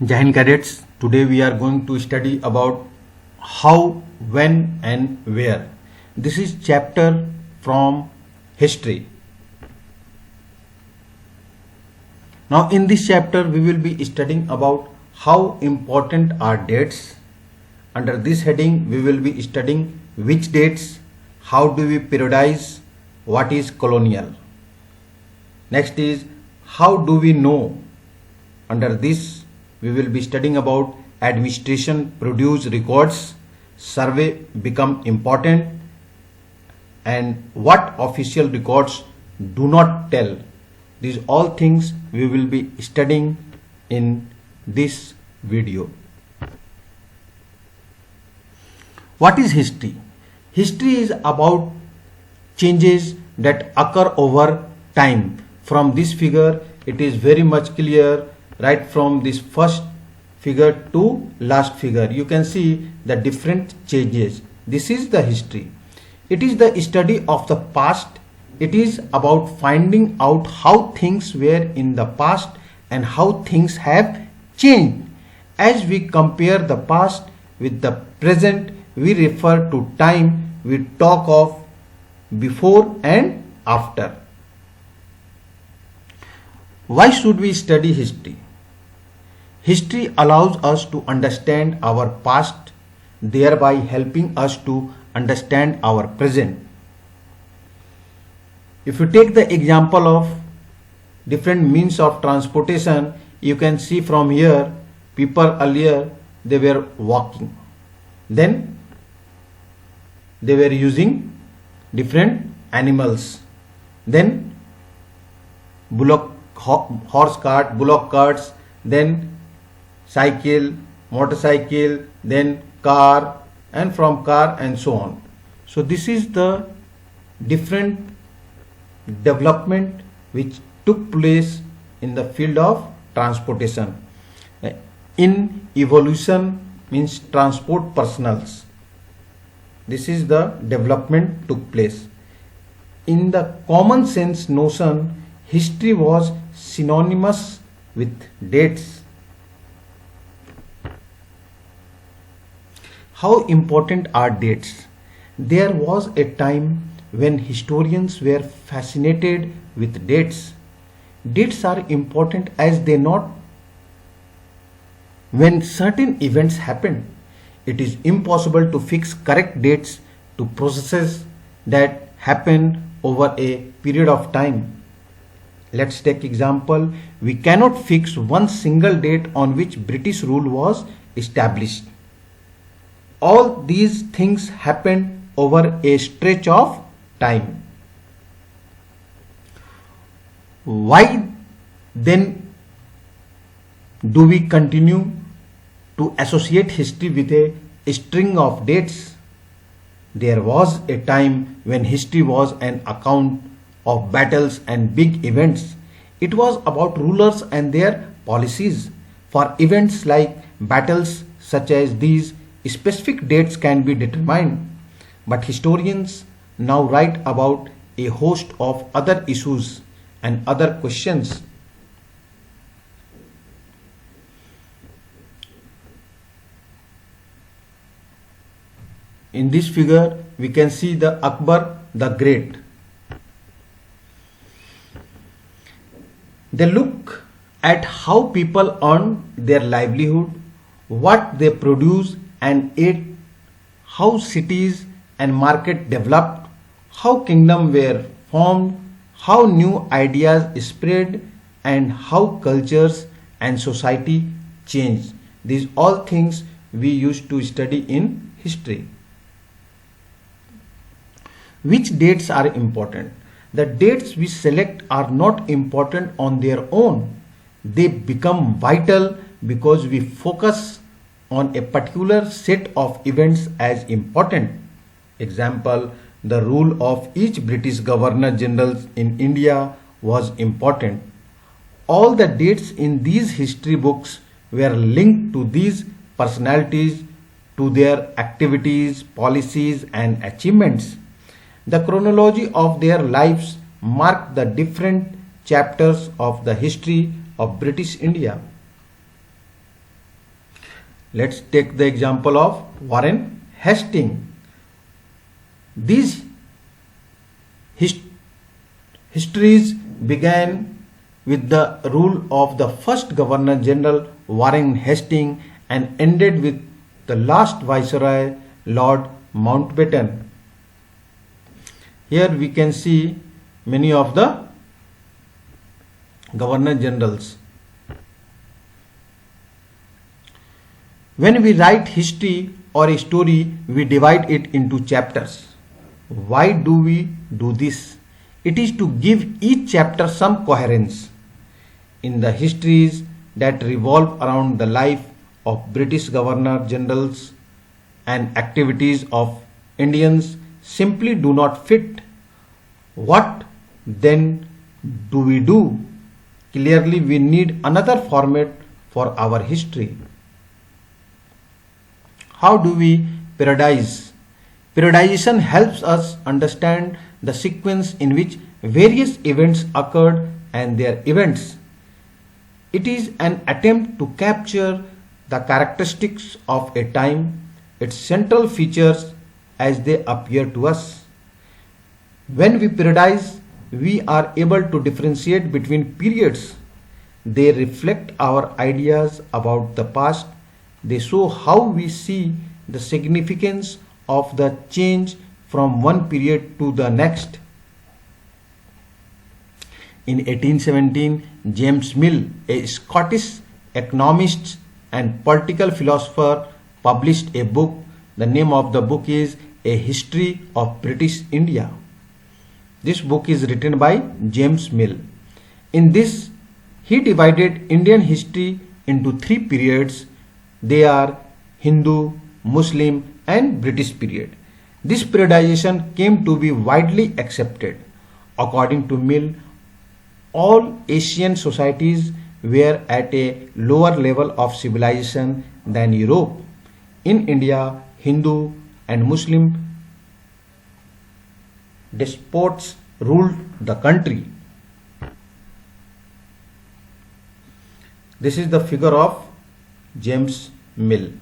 Jai Hind Cadets, today we are going to study about how, when and where. This is chapter from history. Now in this chapter we will be studying about how important are dates. Under this heading we will be studying which dates, how do we periodize, what is colonial. Next is how do we know. Under this we will be studying about administration produce records, survey become important, and what official records do not tell. These all things we will be studying in this video. What is history? History is about changes that occur over time. From this figure it is very much clear, right from this first figure to last figure you can see the different changes. This is the history. It is the study of the past. It is about finding out how things were in the past and how things have changed. As we compare the past with the present, we refer to time we talk of before and after. Why should we study history? History allows us to understand our past, thereby helping us to understand our present. If you take the example of different means of transportation, you can see from here people earlier they were walking, then they were using different animals, then horse cart, bullock carts, then cycle, motorcycle, then car, and from car and so on. So this is the different development which took place in the field of transportation. In evolution means transport personals. This is the development took place. In the common sense notion, history was synonymous with dates. How important are dates? There was a time when historians were fascinated with dates. Dates are important as they note when certain events happen. It is impossible to fix correct dates to processes that happen over a period of time. Let's take example. We cannot fix one single date on which British rule was established. All these things happened over a stretch of time. Why then do we continue to associate history with a string of dates? There was a time when history was an account of battles and big events. It was about rulers and their policies. For events like battles such as these, specific dates can be determined, but historians now write about a host of other issues and other questions. In this figure we can see the Akbar the Great. They look at how people earn their livelihood, what they produce and ate, how cities and market developed, how kingdoms were formed, how new ideas spread, and how cultures and society changed. These all things we used to study in history. Which dates are important? The dates we select are not important on their own. They become vital because we focus on a particular set of events as important. Example, the rule of each British Governor General in India was important. All the dates in these history books were linked to these personalities, to their activities, policies and achievements. The chronology of their lives marked the different chapters of the history of British India. Let's take the example of Warren Hastings. These histories began with the rule of the first Governor General Warren Hastings and ended with the last Viceroy Lord Mountbatten. Here we can see many of the Governor Generals. When we write history or a story, we divide it into chapters. Why do we do this? It is to give each chapter some coherence. In the histories that revolve around the life of British Governor Generals and activities of Indians simply do not fit. What then do we do? Clearly, we need another format for our history. How do we periodize? Periodization helps us understand the sequence in which various events occurred and their events. It is an attempt to capture the characteristics of a time, its central features as they appear to us. When we periodize, we are able to differentiate between periods. They reflect our ideas about the past. They show how we see the significance of the change from one period to the next. In 1817, James Mill, a Scottish economist and political philosopher, published a book. The name of the book is A History of British India. This book is written by James Mill. In this, he divided Indian history into three periods. They are Hindu, Muslim and British period. This periodization came to be widely accepted. According to Mill, all Asian societies were at a lower level of civilization than Europe. In India, Hindu and Muslim despots ruled the country. This is the figure of James Mill.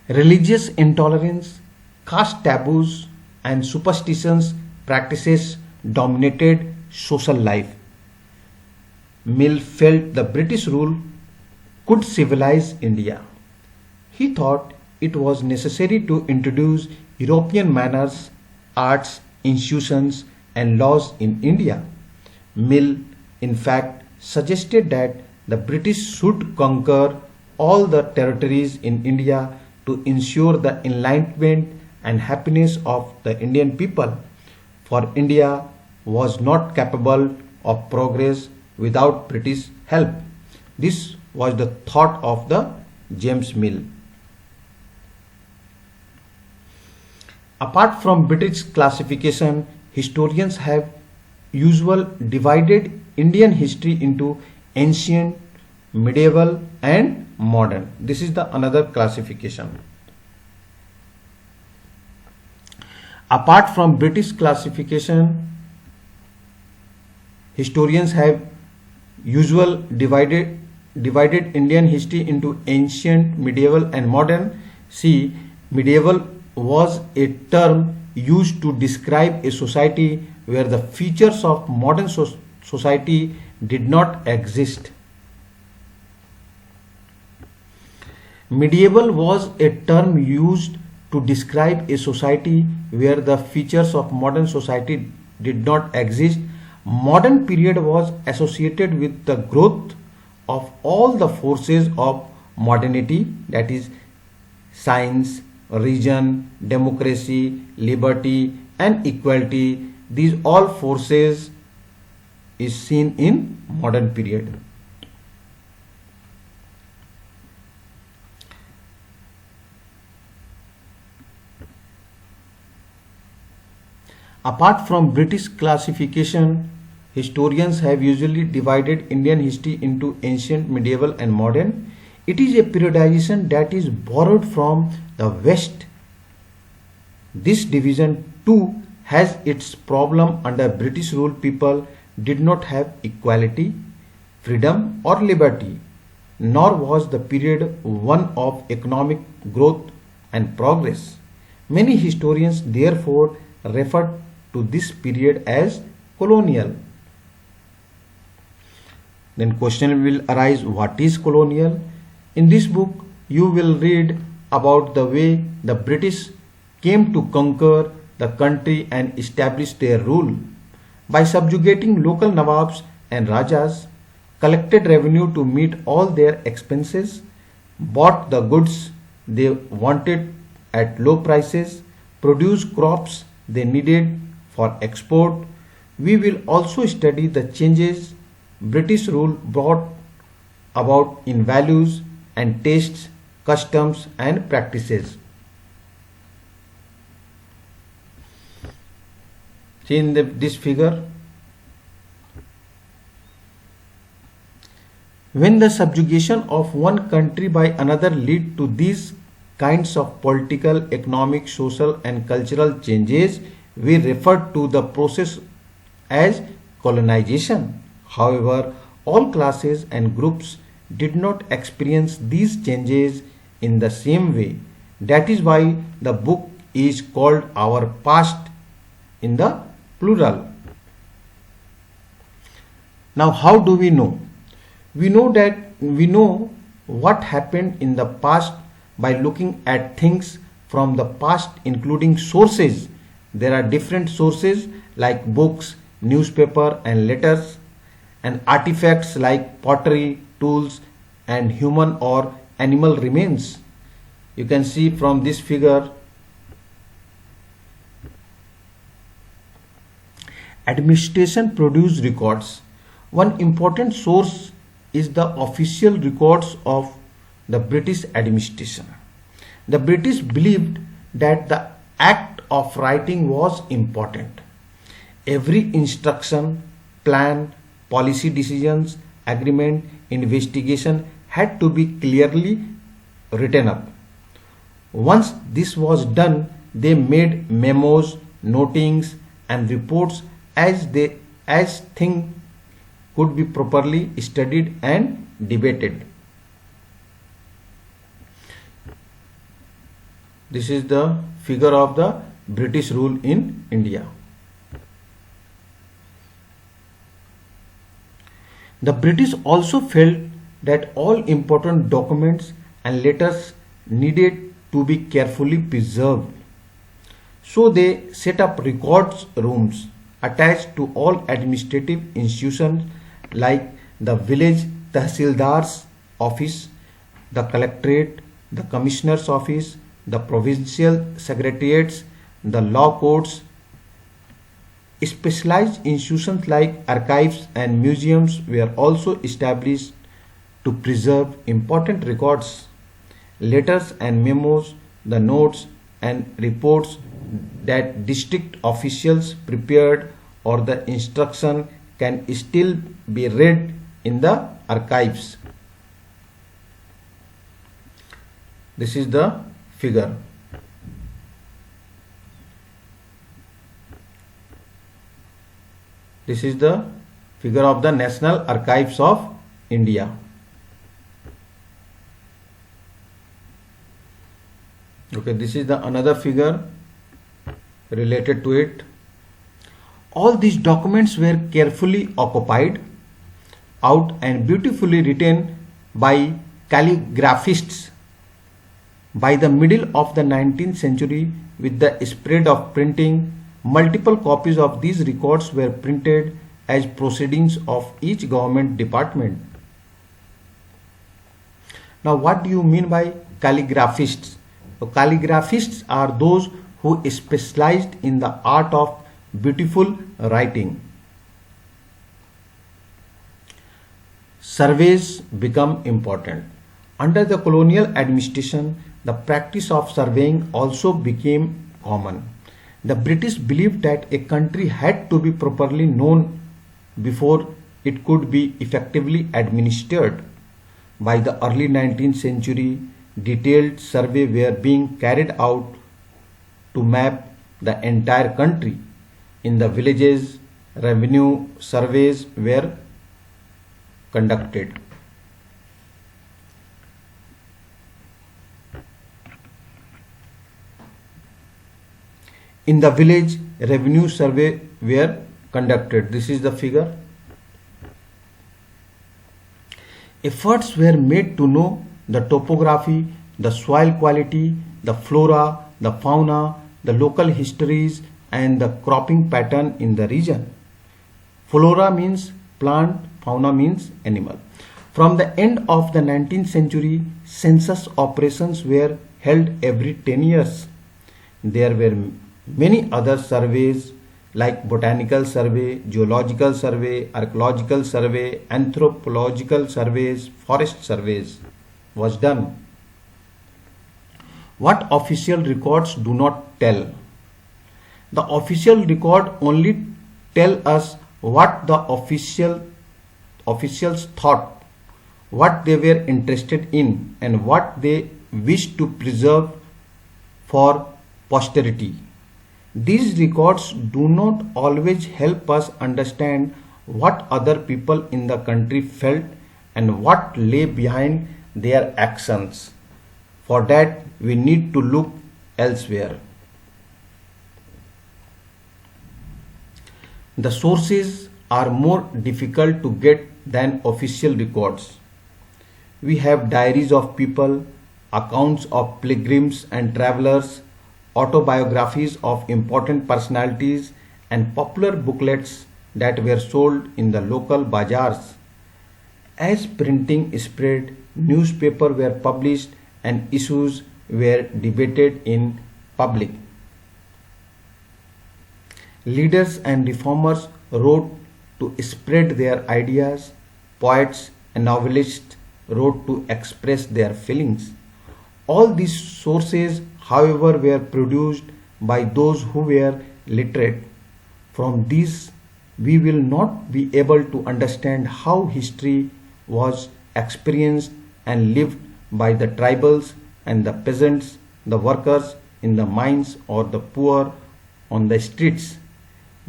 Religious intolerance, caste taboos and superstitions practices dominated social life. Mill felt the British rule could civilize India. He thought it was necessary to introduce European manners, arts, institutions and laws in India. Mill, in fact, suggested that the British should conquer all the territories in India to ensure the enlightenment and happiness of the Indian people, for India was not capable of progress without British help. This was the thought of the James Mill. Apart from British classification, historians have usually divided Indian history into ancient, medieval and modern. This is the another classification. Apart from British classification, historians have usually divided Indian history into ancient, medieval and modern. See, medieval was a term used to describe a society where the features of modern society did not exist. Medieval was a term used to describe a society where the features of modern society did not exist. Modern period was associated with the growth of all the forces of modernity, that is science, reason, democracy, liberty and equality. These all forces is seen in modern period. Apart from British classification, historians have usually divided Indian history into ancient, medieval and modern. It is a periodization that is borrowed from the West. This division too has its problem. Under British rule, people did not have equality, freedom or liberty. nor was the period one of economic growth and progress. Many historians therefore refer to this period as colonial. Then question will arise, what is colonial? In this book you will read about the way the British came to conquer the country and establish their rule by subjugating local Nawabs and Rajas, collected revenue to meet all their expenses, bought the goods they wanted at low prices, produced crops they needed for export. We will also study the changes British rule brought about in values and tastes, customs and practices. See in this figure, when the subjugation of one country by another lead to these kinds of political, economic, social and cultural changes, we refer to the process as colonization. However, all classes and groups did not experience these changes in the same way. That is why the book is called Our Past in the plural. Now, how do we know? We know what happened in the past by looking at things from the past, including sources. There are different sources like books, newspaper and letters, and artifacts like pottery, tools and human or animal remains. You can see from this figure, administration produced records. One important source is the official records of the British administration. The British believed that the act of writing was important. Every instruction, plan, policy decisions, agreement, investigation had to be clearly written up. Once this was done, they made memos, notings and reports as things could be properly studied and debated. This is the figure of the British rule in India. The British also felt that all important documents and letters needed to be carefully preserved. So they set up records rooms attached to all administrative institutions like the village Tahsildar's office, the collectorate, the commissioner's office, the provincial secretariats, the law courts. Specialized institutions like archives and museums were also established to preserve important records, letters and memos, the notes and reports that district officials prepared or the instruction can still be read in the archives. This is the figure. This is the figure of the National Archives of India. Okay, this is the another figure related to it. All these documents were carefully occupied out and beautifully written by calligraphists. By the middle of the 19th century, with the spread of printing, multiple copies of these records were printed as proceedings of each government department. Now, what do you mean by calligraphists? So, calligraphists are those who specialized in the art of beautiful writing. Surveys become important. Under the colonial administration, the practice of surveying also became common. The British believed that a country had to be properly known before it could be effectively administered. By the early 19th century, detailed surveys were being carried out to map the entire country. In the villages, revenue surveys were conducted. In the village, revenue survey were conducted. This is the figure. Efforts were made to know the topography, the soil quality, the flora, the fauna, the local histories, and the cropping pattern in the region. Flora means plant, fauna means animal. From the end of the 19th century, census operations were held every 10 years. There were many other surveys like botanical survey, geological survey, archaeological survey, anthropological surveys, forest surveys was done. What official records do not tell? The official record only tell us what the officials thought, what they were interested in, and what they wished to preserve for posterity. These records do not always help us understand what other people in the country felt and what lay behind their actions. For that, we need to look elsewhere. The sources are more difficult to get than official records. We have diaries of people, accounts of pilgrims and travelers, autobiographies of important personalities, and popular booklets that were sold in the local bazaars. As printing spread, newspapers were published and issues were debated in public. Leaders and reformers wrote to spread their ideas. Poets and novelists wrote to express their feelings. All these sources, however, were produced by those who were literate. From these, we will not be able to understand how history was experienced and lived by the tribals and the peasants, the workers in the mines, or the poor on the streets.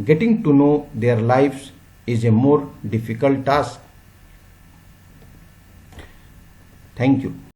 Getting to know their lives is a more difficult task. Thank you.